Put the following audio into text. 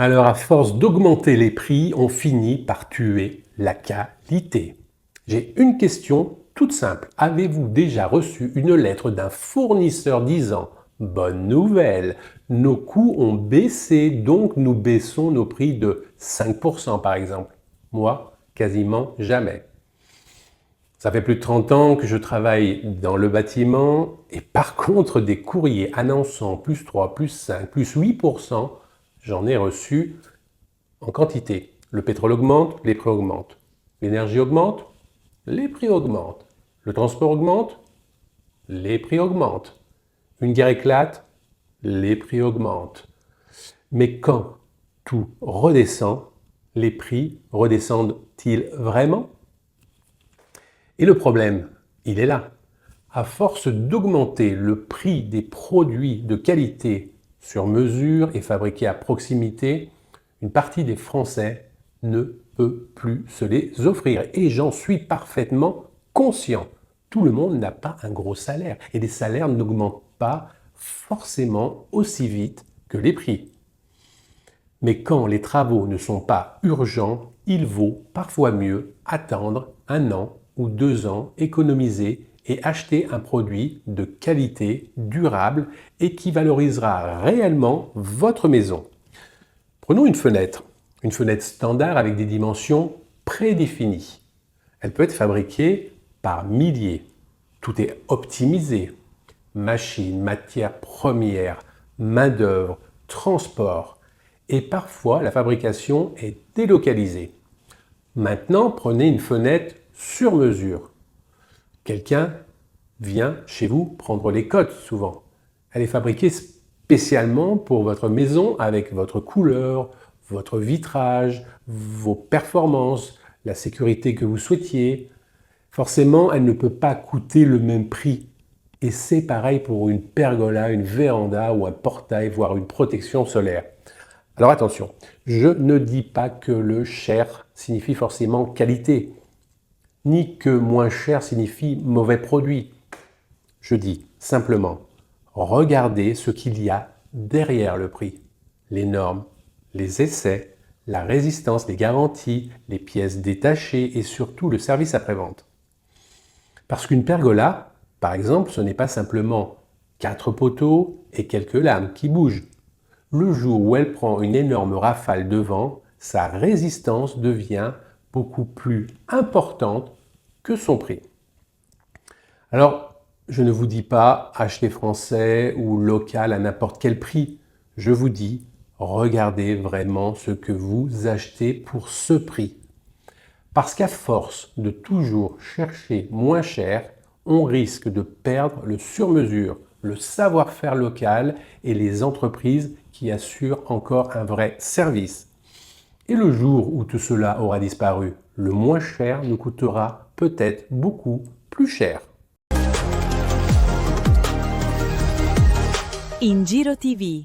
Alors, à force d'augmenter les prix, on finit par tuer la qualité. J'ai une question toute simple. Avez-vous déjà reçu une lettre d'un fournisseur disant « Bonne nouvelle, nos coûts ont baissé, donc nous baissons nos prix de 5% par exemple ». Moi, quasiment jamais. Ça fait plus de 30 ans que je travaille dans le bâtiment et par contre des courriers annonçant plus 3, plus 5, plus 8%, j'en ai reçu en quantité. Le pétrole augmente, les prix augmentent. L'énergie augmente, les prix augmentent. Le transport augmente, les prix augmentent. Une guerre éclate, les prix augmentent. Mais quand tout redescend, les prix redescendent-ils vraiment? Et le problème, il est là. À force d'augmenter le prix des produits de qualité sur mesure et fabriqués à proximité, une partie des Français ne peut plus se les offrir. Et j'en suis parfaitement conscient. Tout le monde n'a pas un gros salaire. Et les salaires n'augmentent pas forcément aussi vite que les prix. Mais quand les travaux ne sont pas urgents, il vaut parfois mieux attendre 1 an ou 2 ans, économiser et acheter un produit de qualité, durable et qui valorisera réellement votre maison. Prenons une fenêtre standard avec des dimensions prédéfinies. Elle peut être fabriquée par milliers. Tout est optimisé. Machines, matières premières, main-d'œuvre, transport. Et parfois, la fabrication est délocalisée. Maintenant, prenez une fenêtre sur mesure. Quelqu'un vient chez vous prendre les cotes, souvent. Elle est fabriquée spécialement pour votre maison avec votre couleur, votre vitrage, vos performances, la sécurité que vous souhaitiez. Forcément, elle ne peut pas coûter le même prix. Et c'est pareil pour une pergola, une véranda ou un portail, voire une protection solaire. Alors attention, je ne dis pas que le cher signifie forcément qualité, ni que moins cher signifie mauvais produit. Je dis simplement, regardez ce qu'il y a derrière le prix. Les normes, les essais, la résistance, les garanties, les pièces détachées et surtout le service après-vente. Parce qu'une pergola, par exemple, ce n'est pas simplement 4 poteaux et quelques lames qui bougent. Le jour où elle prend une énorme rafale de vent, sa résistance devient beaucoup plus importante que son prix. Alors, je ne vous dis pas acheter français ou local à n'importe quel prix. Je vous dis, regardez vraiment ce que vous achetez pour ce prix. Parce qu'à force de toujours chercher moins cher, on risque de perdre le sur-mesure, le savoir-faire local et les entreprises qui assurent encore un vrai service. Et le jour où tout cela aura disparu, le moins cher nous coûtera peut-être beaucoup plus cher. InGiro TV.